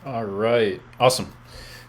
All right. Awesome.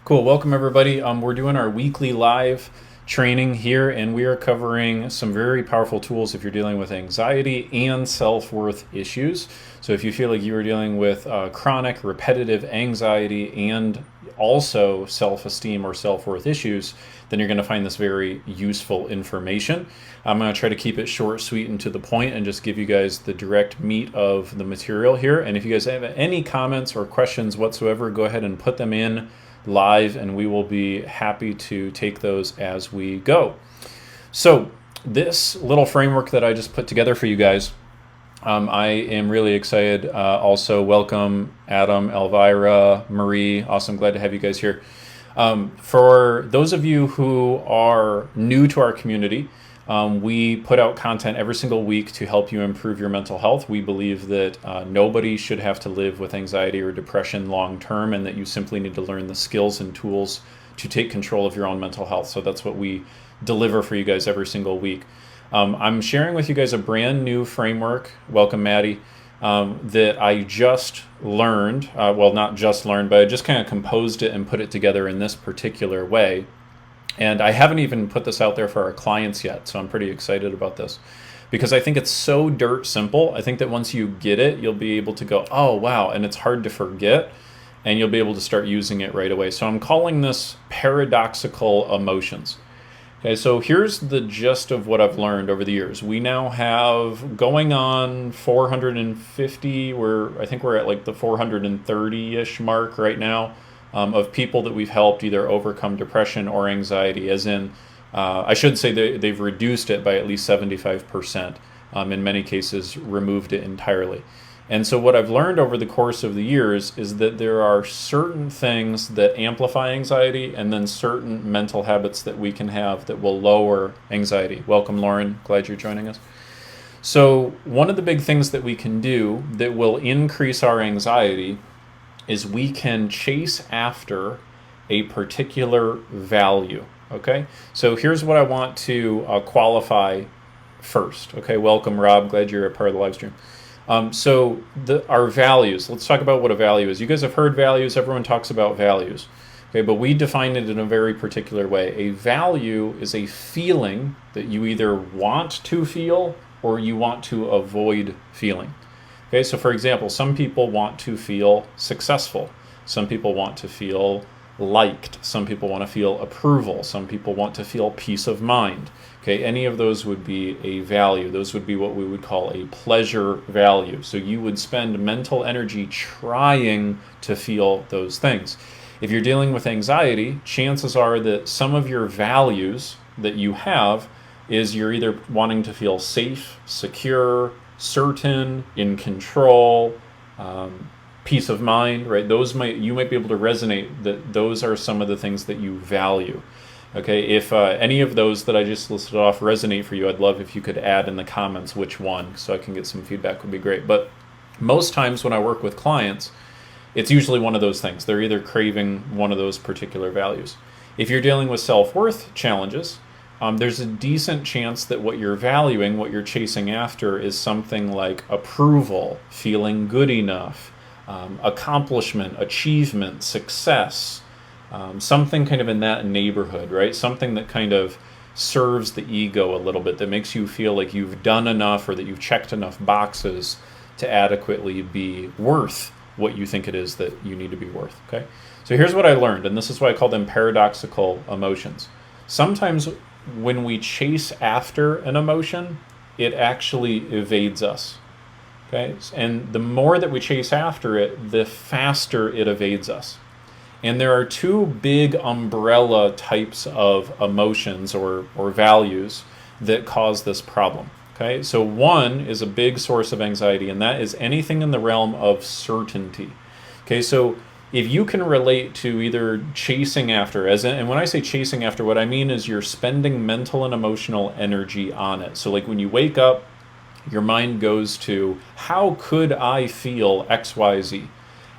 Cool. Welcome, everybody. We're doing our weekly live training here, and we are covering some very powerful tools if you're dealing with anxiety and self-worth issues. So if you feel like you are dealing with chronic, repetitive anxiety and also self-esteem or self-worth issues, then you're going to find this very useful information. I'm going to try to keep it short, sweet, and to the point and just give you guys the direct meat of the material here. And if you guys have any comments or questions whatsoever, go ahead and put them in live and we will be happy to take those as we go. So this little framework that I just put together for you guys, I am really excited. Also, welcome Adam, Elvira, Marie. Awesome. Glad to have you guys here. For those of you who are new to our community, we put out content every single week to help you improve your mental health. We believe that nobody should have to live with anxiety or depression long term, and that you simply need to learn the skills and tools to take control of your own mental health. So that's what we deliver for you guys every single week. I'm sharing with you guys a brand new framework. Welcome, Maddie. That I just learned. Well, not just learned, but I just kind of composed it and put it together in this particular way. And I haven't even put this out there for our clients yet, so I'm pretty excited about this because I think it's so dirt simple. I think that once you get it, you'll be able to go, oh, wow, and it's hard to forget, and you'll be able to start using it right away. So I'm calling this paradoxical emotions. Okay, so here's the gist of what I've learned over the years. We now have going on 450, I think we're at like the 430-ish mark right now. Of people that we've helped either overcome depression or anxiety, as in, I should say they've reduced it by at least 75%, in many cases removed it entirely. And so what I've learned over the course of the years is that there are certain things that amplify anxiety and then certain mental habits that we can have that will lower anxiety. Welcome, Lauren. Glad you're joining us. So one of the big things that we can do that will increase our anxiety is we can chase after a particular value, okay? So here's what I want to qualify first, okay? Welcome, Rob. Glad you're a part of the live stream. So our values, let's talk about what a value is. You guys have heard values. Everyone talks about values, okay? But we define it in a very particular way. A value is a feeling that you either want to feel or you want to avoid feeling. Okay, so for example, some people want to feel successful. Some people want to feel liked. Some people want to feel approval. Some people want to feel peace of mind. Okay, any of those would be a value. Those would be what we would call a pleasure value. So you would spend mental energy trying to feel those things. If you're dealing with anxiety, chances are that some of your values that you have is you're either wanting to feel safe, secure, certain, in control, peace of mind, right? You might be able to resonate that those are some of the things that you value. Okay, if any of those that I just listed off resonate for you, I'd love if you could add in the comments which one, so I can get some feedback would be great. But most times when I work with clients, it's usually one of those things. They're either craving one of those particular values. If you're dealing with self-worth challenges, there's a decent chance that what you're valuing, what you're chasing after, is something like approval, feeling good enough, accomplishment, achievement, success, something kind of in that neighborhood, right? Something that kind of serves the ego a little bit, that makes you feel like you've done enough or that you've checked enough boxes to adequately be worth what you think it is that you need to be worth, okay? So here's what I learned, and this is why I call them paradoxical emotions. Sometimes when we chase after an emotion, it actually evades us, okay? And the more that we chase after it, the faster it evades us. And there are two big umbrella types of emotions or values that cause this problem, okay? So one is a big source of anxiety, and that is anything in the realm of certainty, okay? So if you can relate to either chasing after, and when I say chasing after, what I mean is you're spending mental and emotional energy on it. So like when you wake up, your mind goes to, how could I feel XYZ?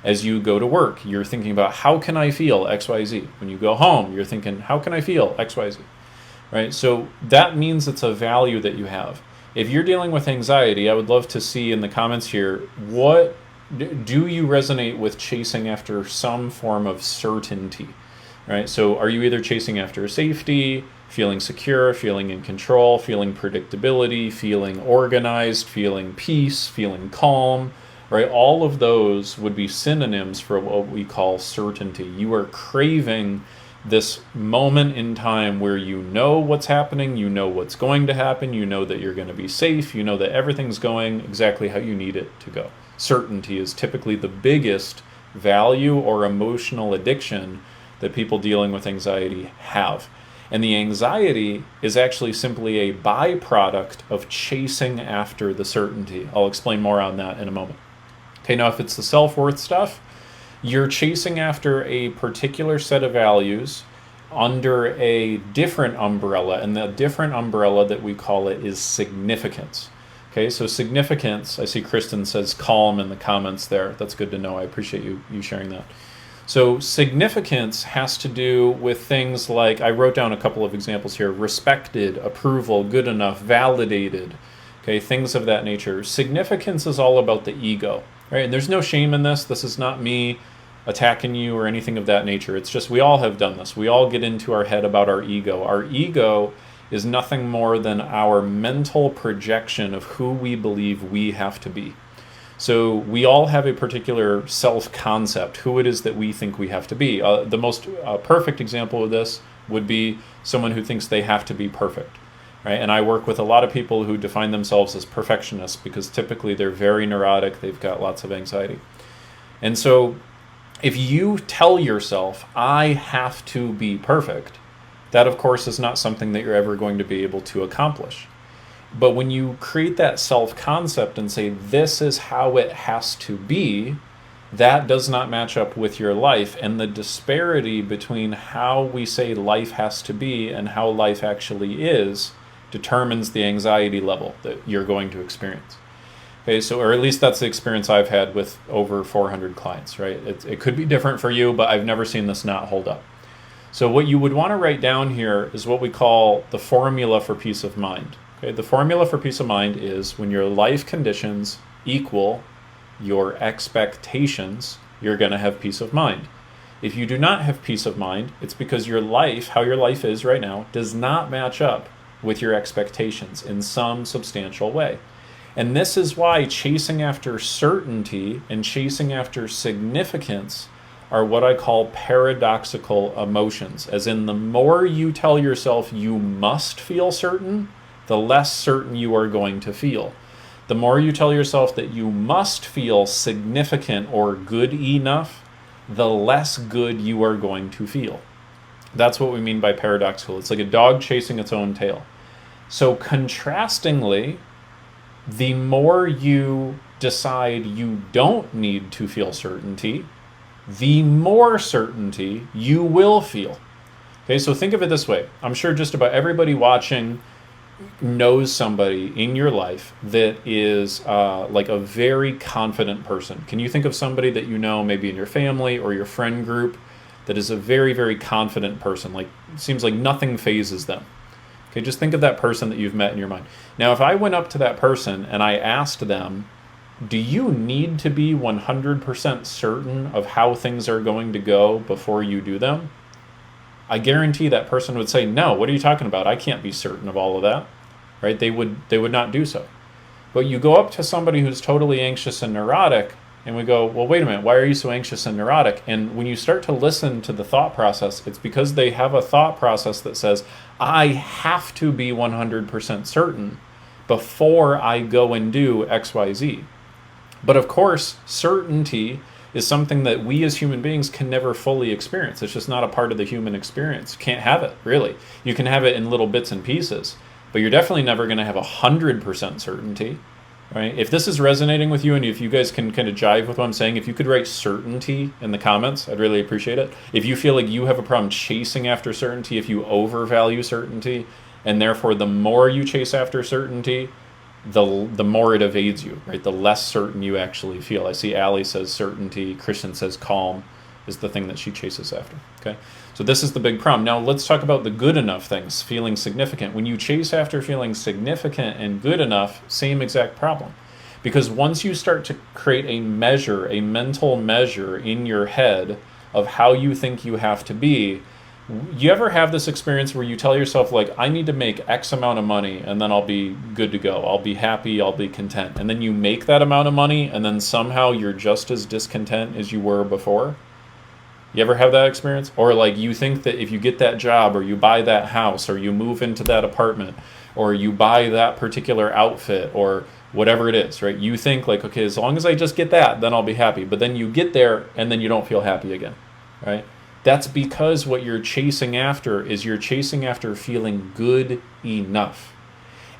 As you go to work, you're thinking about, how can I feel XYZ? When you go home, you're thinking, how can I feel XYZ? Right? So that means it's a value that you have. If you're dealing with anxiety, I would love to see in the comments here, what do you resonate with chasing after some form of certainty, right? So are you either chasing after safety, feeling secure, feeling in control, feeling predictability, feeling organized, feeling peace, feeling calm, right? All of those would be synonyms for what we call certainty. You are craving this moment in time where you know what's happening, you know what's going to happen, you know that you're going to be safe, you know that everything's going exactly how you need it to go. Certainty is typically the biggest value or emotional addiction that people dealing with anxiety have. And the anxiety is actually simply a byproduct of chasing after the certainty. I'll explain more on that in a moment. Okay, now if it's the self-worth stuff, you're chasing after a particular set of values under a different umbrella, and the different umbrella that we call it is significance. Okay, so significance, I see Kristen says calm in the comments there. That's good to know. I appreciate you sharing that. So significance has to do with things like, I wrote down a couple of examples here: respected, approval, good enough, validated, okay, things of that nature. Significance is all about the ego, right? And there's no shame in this. This is not me attacking you or anything of that nature. It's just we all have done this. We all get into our head about our ego. Our ego is nothing more than our mental projection of who we believe we have to be. So we all have a particular self-concept, who it is that we think we have to be. The most perfect example of this would be someone who thinks they have to be perfect, right? And I work with a lot of people who define themselves as perfectionists because typically they're very neurotic, they've got lots of anxiety. And so if you tell yourself, I have to be perfect, that of course is not something that you're ever going to be able to accomplish. But when you create that self-concept and say, this is how it has to be, that does not match up with your life. And the disparity between how we say life has to be and how life actually is determines the anxiety level that you're going to experience. Okay, so, or at least that's the experience I've had with over 400 clients, right? It could be different for you, but I've never seen this not hold up. So what you would want to write down here is what we call the formula for peace of mind. Okay, the formula for peace of mind is when your life conditions equal your expectations, you're going to have peace of mind. If you do not have peace of mind, it's because your life, how your life is right now, does not match up with your expectations in some substantial way. And this is why chasing after certainty and chasing after significance are what I call paradoxical emotions. As in, the more you tell yourself you must feel certain, the less certain you are going to feel. The more you tell yourself that you must feel significant or good enough, the less good you are going to feel. That's what we mean by paradoxical. It's like a dog chasing its own tail. So contrastingly, the more you decide you don't need to feel certainty, the more certainty you will feel. Okay, so think of it this way. I'm sure just about everybody watching knows somebody in your life that is like a very confident person. Can you think of somebody that you know, maybe in your family or your friend group, that is a very, very confident person? Like, it seems like nothing phases them. Okay, just think of that person that you've met in your mind. Now, if I went up to that person and I asked them, do you need to be 100% certain of how things are going to go before you do them? I guarantee that person would say, no, what are you talking about? I can't be certain of all of that, right? They would not do so. But you go up to somebody who's totally anxious and neurotic, and we go, well, wait a minute, why are you so anxious and neurotic? And when you start to listen to the thought process, it's because they have a thought process that says, I have to be 100% certain before I go and do X, Y, Z. But of course, certainty is something that we as human beings can never fully experience. It's just not a part of the human experience. You can't have it, really. You can have it in little bits and pieces, but you're definitely never going to have 100% certainty, right? If this is resonating with you, and if you guys can kind of jive with what I'm saying, if you could write certainty in the comments, I'd really appreciate it. If you feel like you have a problem chasing after certainty, if you overvalue certainty, and therefore the more you chase after certainty, the more it evades you, right? The less certain you actually feel. I see Allie says certainty, Christian says calm is the thing that she chases after, okay? So this is the big problem. Now let's talk about the good enough things, feeling significant. When you chase after feeling significant and good enough, same exact problem. Because once you start to create a measure, a mental measure in your head of how you think you have to be, you ever have this experience where you tell yourself, like, I need to make X amount of money and then I'll be good to go. I'll be happy, I'll be content. And then you make that amount of money and then somehow you're just as discontent as you were before? You ever have that experience? Or like you think that if you get that job or you buy that house or you move into that apartment or you buy that particular outfit or whatever it is, right? You think like, okay, as long as I just get that, then I'll be happy. But then you get there and then you don't feel happy again, right? That's because what you're chasing after is you're chasing after feeling good enough.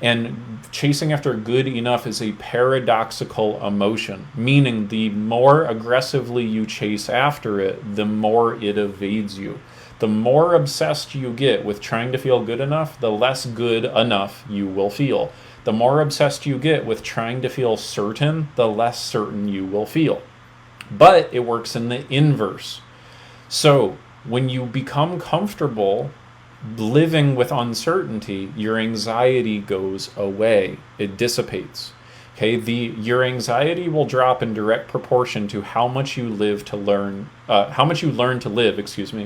And chasing after good enough is a paradoxical emotion, meaning the more aggressively you chase after it, the more it evades you. The more obsessed you get with trying to feel good enough, the less good enough you will feel. The more obsessed you get with trying to feel certain, the less certain you will feel. But it works in the inverse. So when you become comfortable living with uncertainty, your anxiety goes away. It dissipates. Okay, your anxiety will drop in direct proportion to how much you learn to live,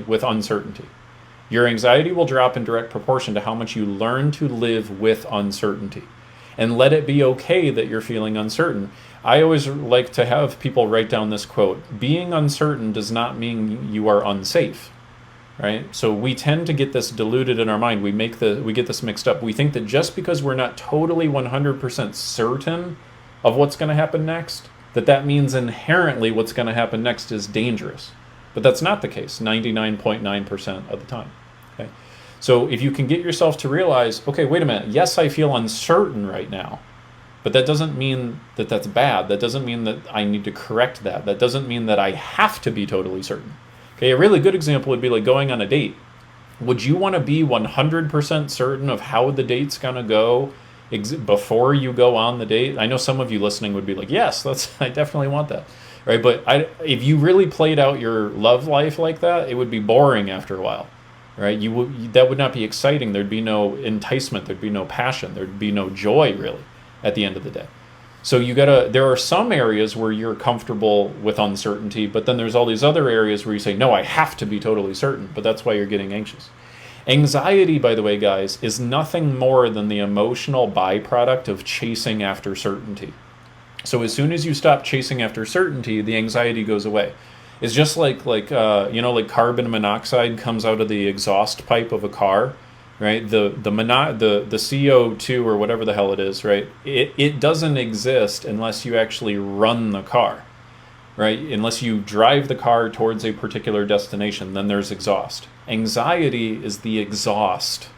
with uncertainty. Your anxiety will drop in direct proportion to how much you learn to live with uncertainty. And let it be okay that you're feeling uncertain. I always like to have people write down this quote: being uncertain does not mean you are unsafe. Right? So we tend to get this diluted in our mind. We get this mixed up. We think that just because we're not totally 100% certain of what's going to happen next, that means inherently what's going to happen next is dangerous. But that's not the case 99.9% of the time. Okay? So if you can get yourself to realize, okay, wait a minute, yes, I feel uncertain right now, but that doesn't mean that that's bad. That doesn't mean that I need to correct that. That doesn't mean that I have to be totally certain. Okay, a really good example would be like going on a date. Would you want to be 100% certain of how the date's going to go before you go on the date? I know some of you listening would be like, yes, I definitely want that. Right? But if you really played out your love life like that, it would be boring after a while. Right? That would not be exciting. There'd be no enticement. There'd be no passion. There'd be no joy, really, at the end of the day. So there are some areas where you're comfortable with uncertainty, but then there's all these other areas where you say, no, I have to be totally certain, but that's why you're getting anxious. Anxiety, by the way, guys, is nothing more than the emotional byproduct of chasing after certainty. So as soon as you stop chasing after certainty, the anxiety goes away. It's just like carbon monoxide comes out of the exhaust pipe of a car. Right, the CO2 or whatever the hell it is, right? It doesn't exist unless you actually run the car, right? Unless you drive the car towards a particular destination, then there's exhaust. Anxiety is the exhaust.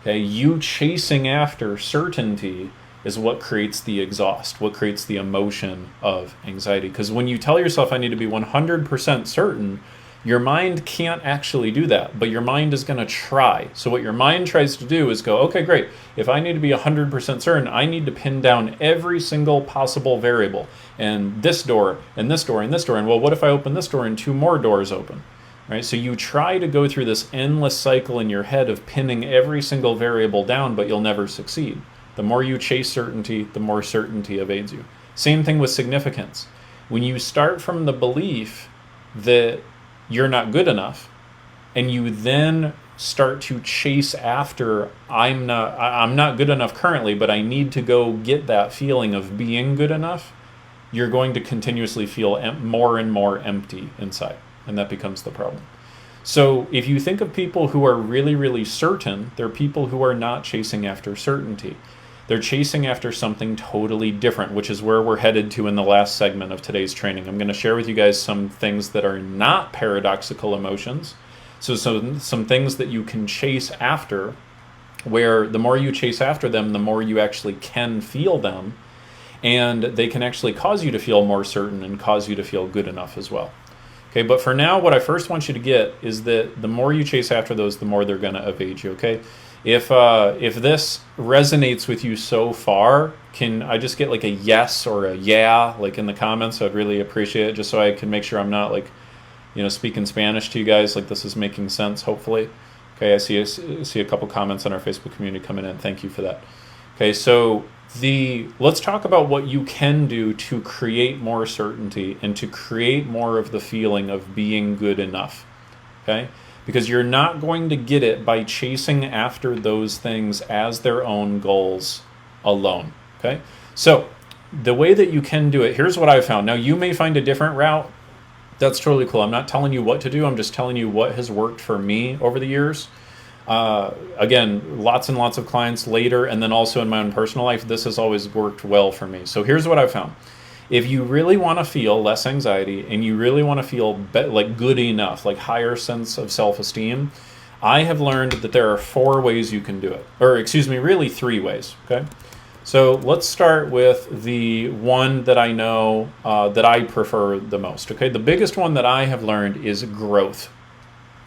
Okay, you chasing after certainty is what creates the exhaust, what creates the emotion of anxiety. Because when you tell yourself, I need to be 100% certain, your mind can't actually do that, but your mind is going to try. So what your mind tries to do is go, okay, great. If I need to be 100% certain, I need to pin down every single possible variable. And this door, and this door, and this door. And well, what if I open this door and two more doors open? Right? So you try to go through this endless cycle in your head of pinning every single variable down, but you'll never succeed. The more you chase certainty, the more certainty evades you. Same thing with significance. When you start from the belief that you're not good enough, and you then start to chase after, I'm not good enough currently, but I need to go get that feeling of being good enough, you're going to continuously feel more and more empty inside, and that becomes the problem. So if you think of people who are really, really certain, they're people who are not chasing after certainty. They're chasing after something totally different, which is where we're headed to in the last segment of today's training. I'm going to share with you guys some things that are not paradoxical emotions. So some things that you can chase after, where the more you chase after them, the more you actually can feel them. And they can actually cause you to feel more certain and cause you to feel good enough as well. Okay, but for now, what I first want you to get is that the more you chase after those, the more they're going to evade you, okay? If this resonates with you so far, can I just get like a yes or a yeah, like in the comments? I'd really appreciate it, just so I can make sure I'm not like, speaking Spanish to you guys, like this is making sense, hopefully. Okay, I see a couple comments on our Facebook community coming in. Thank you for that. Okay, so let's talk about what you can do to create more certainty and to create more of the feeling of being good enough. Okay? Because you're not going to get it by chasing after those things as their own goals alone. Okay? So the way that you can do it, here's what I found. Now, you may find a different route. That's totally cool. I'm not telling you what to do. I'm just telling you what has worked for me over the years. Again, lots and lots of clients later, and then also in my own personal life, this has always worked well for me. So here's what I've found. If you really want to feel less anxiety and you really want to feel like good enough, like higher sense of self-esteem, I have learned that there are 4 ways you can do it. Or excuse me, really 3 ways, okay? So let's start with the one that I know that I prefer the most, okay? The biggest one that I have learned is growth,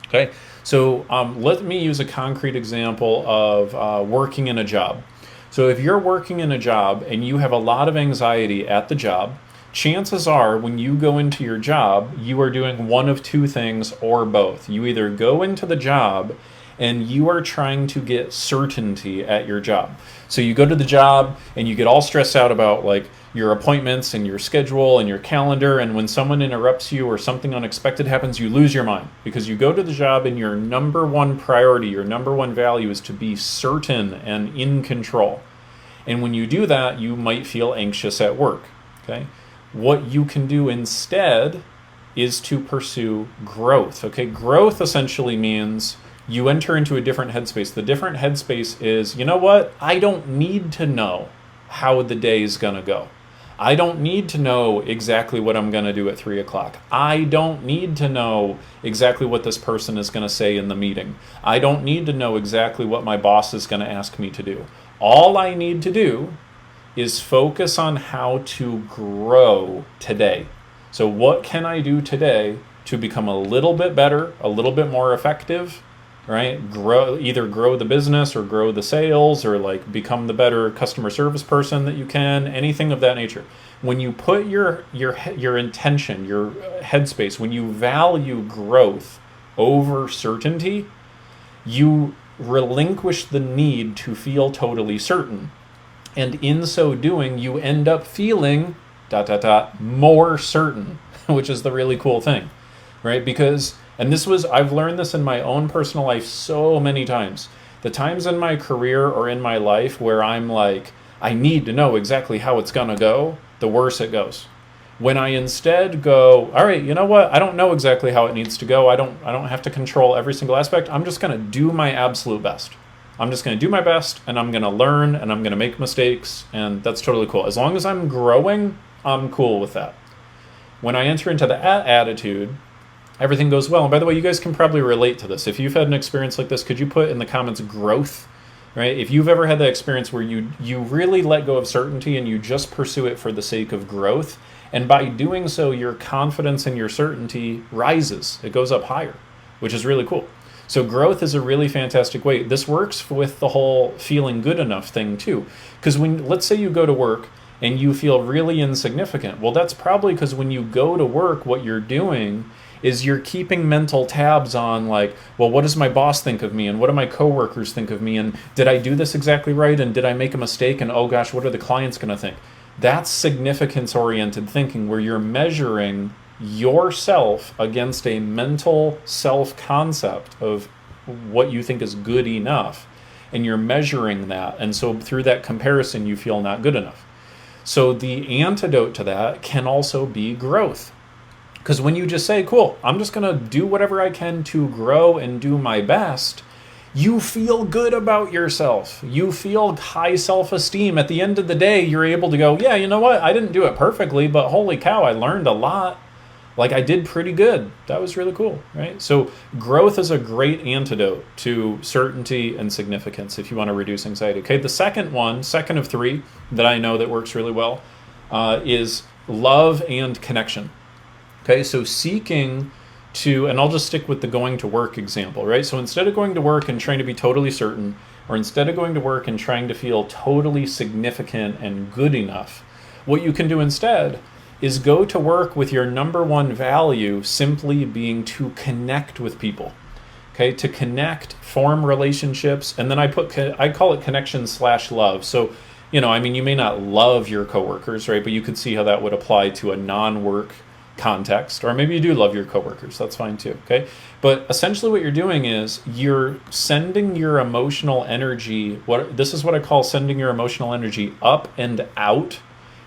okay? So let me use a concrete example of working in a job. So if you're working in a job and you have a lot of anxiety at the job, chances are when you go into your job, you are doing one of 2 things or both. You either go into the job and you are trying to get certainty at your job. So you go to the job and you get all stressed out about like your appointments and your schedule and your calendar, and when someone interrupts you or something unexpected happens, you lose your mind because you go to the job and your number one priority, your number one value is to be certain and in control. And when you do that, you might feel anxious at work, okay? What you can do instead is to pursue growth, okay? Growth essentially means you enter into a different headspace. The different headspace is, you know what? I don't need to know how the day is going to go. I don't need to know exactly what I'm going to do at 3 o'clock. I don't need to know exactly what this person is going to say in the meeting. I don't need to know exactly what my boss is going to ask me to do. All I need to do is focus on how to grow today. So what can I do today to become a little bit better, a little bit more effective, right? Either grow the business or grow the sales or like become the better customer service person that you can, anything of that nature. When you put your intention, your headspace, when you value growth over certainty, you relinquish the need to feel totally certain. And in so doing, you end up feeling ... more certain, which is the really cool thing, right? Because, and I've learned this in my own personal life so many times. The times in my career or in my life where I'm like, I need to know exactly how it's gonna go, the worse it goes. When I instead go, all right, you know what? I don't know exactly how it needs to go. I don't have to control every single aspect. I'm just gonna do my absolute best. I'm just gonna do my best, and I'm gonna learn, and I'm gonna make mistakes, and that's totally cool. As long as I'm growing, I'm cool with that. When I enter into that attitude, everything goes well. And by the way, you guys can probably relate to this. If you've had an experience like this, could you put in the comments growth, right? If you've ever had that experience where you really let go of certainty and you just pursue it for the sake of growth, and by doing so, your confidence and your certainty rises. It goes up higher, which is really cool. So growth is a really fantastic way. This works with the whole feeling good enough thing too. Because let's say you go to work and you feel really insignificant. Well, that's probably because when you go to work, what you're doing is you're keeping mental tabs on like, well, what does my boss think of me? And what do my coworkers think of me? And did I do this exactly right? And did I make a mistake? And oh gosh, what are the clients going to think? That's significance-oriented thinking where you're measuring yourself against a mental self-concept of what you think is good enough. And you're measuring that. And so through that comparison, you feel not good enough. So the antidote to that can also be growth. Because when you just say, cool, I'm just going to do whatever I can to grow and do my best, you feel good about yourself. You feel high self-esteem. At the end of the day, you're able to go, yeah, you know what? I didn't do it perfectly, but holy cow, I learned a lot. Like I did pretty good. That was really cool, right? So growth is a great antidote to certainty and significance if you want to reduce anxiety. Okay, the second of 3 that I know that works really well is love and connection. Okay, so seeking to, and I'll just stick with the going to work example, right? So instead of going to work and trying to be totally certain, or instead of going to work and trying to feel totally significant and good enough, what you can do instead is go to work with your number one value simply being to connect with people. Okay, to connect, form relationships, and then I call it connection/love. So I mean, you may not love your coworkers, right? But you could see how that would apply to a non-work context, or maybe you do love your coworkers. That's fine too. Okay. But essentially what you're doing is you're sending your emotional energy. This is what I call sending your emotional energy up and out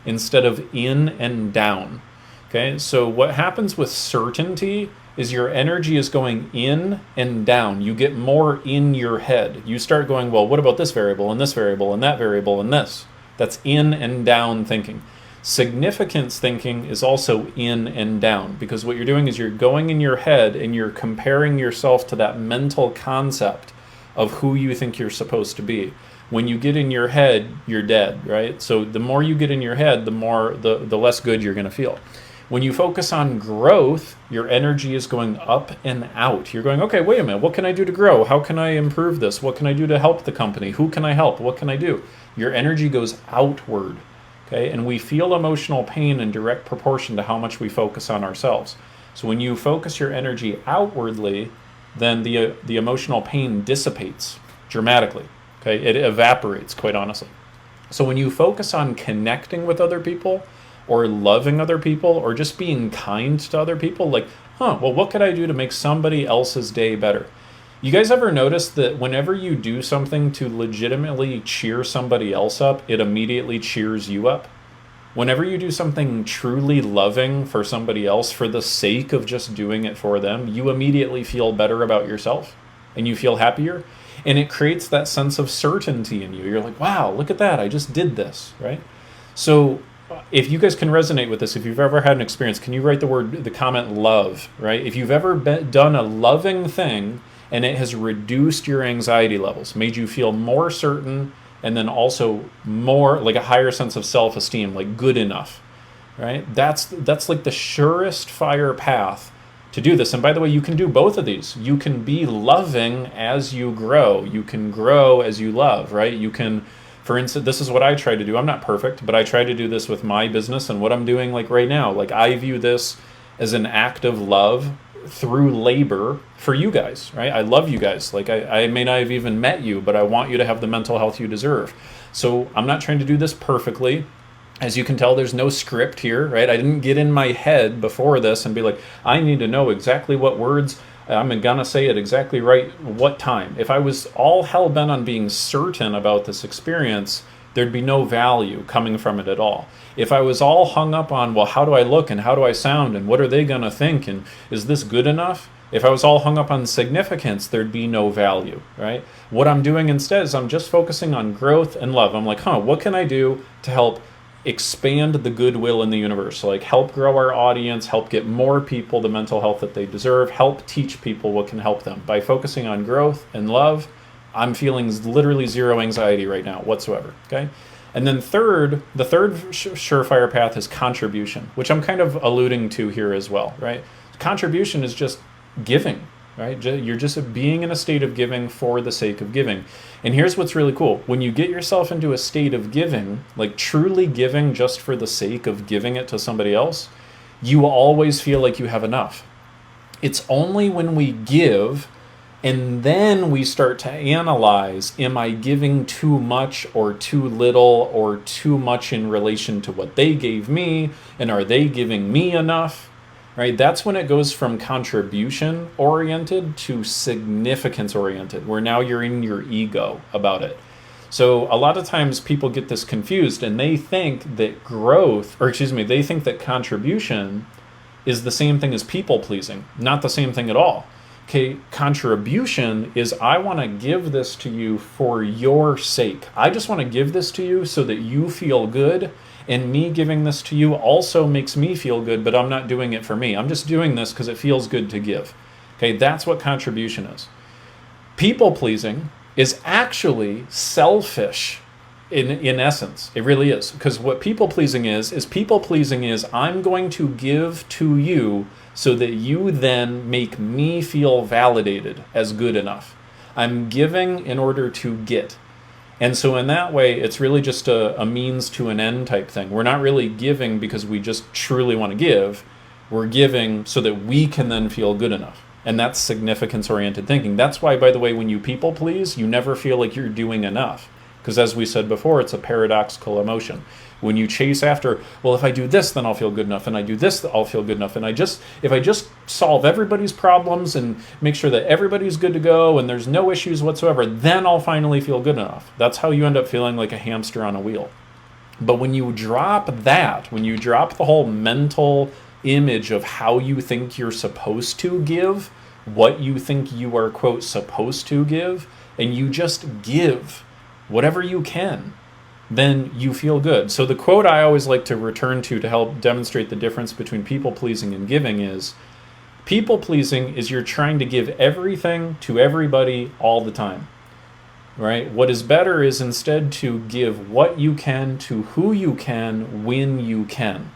instead of in and down. Okay. So what happens with certainty is your energy is going in and down. You get more in your head. You start going, well, what about this variable and this variable and that variable and this? That's in and down thinking. Significance thinking is also in and down, because what you're doing is you're going in your head and you're comparing yourself to that mental concept of who you think you're supposed to be. When you get in your head, you're dead, right? So the more you get in your head, the less good you're going to feel. When you focus on growth, your energy is going up and out. You're going, okay, wait a minute, what can I do to grow? How can I improve this? What can I do to help the company? Who can I help? What can I do? Your energy goes outward. Okay, and we feel emotional pain in direct proportion to how much we focus on ourselves. So when you focus your energy outwardly, then the emotional pain dissipates dramatically. Okay, it evaporates, quite honestly. So when you focus on connecting with other people, or loving other people, or just being kind to other people, like, well, what could I do to make somebody else's day better? You guys ever notice that whenever you do something to legitimately cheer somebody else up, it immediately cheers you up? Whenever you do something truly loving for somebody else for the sake of just doing it for them, you immediately feel better about yourself and you feel happier. And it creates that sense of certainty in you. You're like, wow, look at that. I just did this, right? So if you guys can resonate with this, if you've ever had an experience, can you write the comment love, right? If you've ever done a loving thing and it has reduced your anxiety levels, made you feel more certain, and then also more like a higher sense of self-esteem, like good enough, right? That's like the surest fire path to do this. And by the way, you can do both of these. You can be loving as you grow. You can grow as you love, right? You can, for instance, this is what I try to do. I'm not perfect, but I try to do this with my business and what I'm doing like right now. Like I view this as an act of love through labor for you guys, right? I love you guys. Like I may not have even met you, but I want you to have the mental health you deserve. So I'm not trying to do this perfectly. As you can tell, there's no script here, right? I didn't get in my head before this and be like, I need to know exactly what words I'm gonna say at exactly right what time. If I was all hell bent on being certain about this experience, there'd be no value coming from it at all. If I was all hung up on, well, how do I look and how do I sound and what are they gonna think and is this good enough? If I was all hung up on significance, there'd be no value, right? What I'm doing instead is I'm just focusing on growth and love. I'm like, what can I do to help expand the goodwill in the universe? So like help grow our audience, help get more people the mental health that they deserve, help teach people what can help them. By focusing on growth and love, I'm feeling literally zero anxiety right now whatsoever, okay? And then the third surefire path is contribution, which I'm kind of alluding to here as well, right? Contribution is just giving, right? You're just being in a state of giving for the sake of giving. And here's what's really cool. When you get yourself into a state of giving, like truly giving just for the sake of giving it to somebody else, you always feel like you have enough. It's only when we give and then we start to analyze, am I giving too much or too little or too much in relation to what they gave me? And are they giving me enough? Right? That's when it goes from contribution oriented to significance oriented, where now you're in your ego about it. So a lot of times people get this confused and they think that they think that contribution is the same thing as people pleasing. Not the same thing at all. Okay, contribution is I want to give this to you for your sake. I just want to give this to you so that you feel good, and me giving this to you also makes me feel good, but I'm not doing it for me. I'm just doing this because it feels good to give. Okay, that's what contribution is. People pleasing is actually selfish in essence. It really is. Because what people pleasing is I'm going to give to you so that you then make me feel validated as good enough. I'm giving in order to get. And so in that way, it's really just a means to an end type thing. We're not really giving because we just truly want to give. We're giving so that we can then feel good enough. And that's significance-oriented thinking. That's why, by the way, when you people please, you never feel like you're doing enough. Because as we said before, it's a paradoxical emotion. When you chase after, well, if I do this, then I'll feel good enough, and I do this, I'll feel good enough, and if I just solve everybody's problems and make sure that everybody's good to go and there's no issues whatsoever, then I'll finally feel good enough. That's how you end up feeling like a hamster on a wheel. But when you drop that, when you drop the whole mental image of how you think you're supposed to give, what you think you are, quote, supposed to give, and you just give whatever you can, then you feel good. So the quote I always like to return to help demonstrate the difference between people pleasing and giving is, people pleasing is you're trying to give everything to everybody all the time, right? What is better is instead to give what you can to who you can when you can,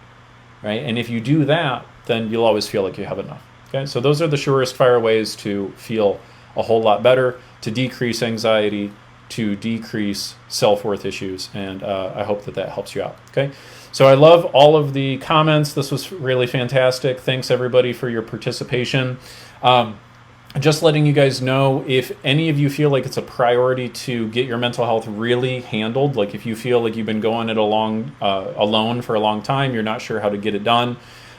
right? And if you do that, then you'll always feel like you have enough. Okay, so those are the surest fire ways to feel a whole lot better, to decrease anxiety, to decrease self-worth issues, and I hope that helps you out. Okay, so I love all of the comments. This was really fantastic. Thanks everybody for your participation. Just letting you guys know, if any of you feel like it's a priority to get your mental health really handled, like if you feel like you've been going it along alone for a long time, you're not sure how to get it done,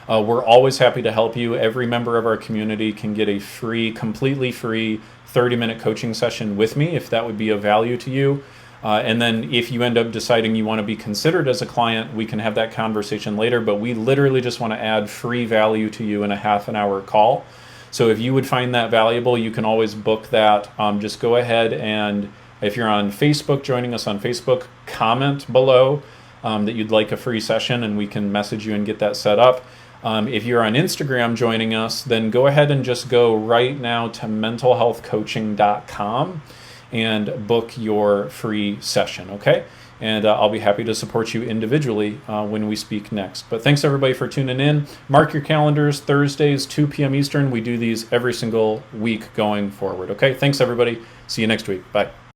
we're always happy to help you. Every member of our community can get a free, completely free 30-minute coaching session with me if that would be of value to you. And then if you end up deciding you want to be considered as a client, we can have that conversation later, but we literally just want to add free value to you in a half an hour call. So if you would find that valuable, you can always book that. Just go ahead, and if you're on Facebook, joining us on Facebook, comment below that you'd like a free session, and we can message you and get that set up. If you're on Instagram joining us, then go ahead and just go right now to mentalhealthcoaching.com and book your free session, okay? And I'll be happy to support you individually when we speak next. But thanks everybody for tuning in. Mark your calendars, Thursdays, 2 p.m. Eastern. We do these every single week going forward, okay? Thanks everybody. See you next week. Bye.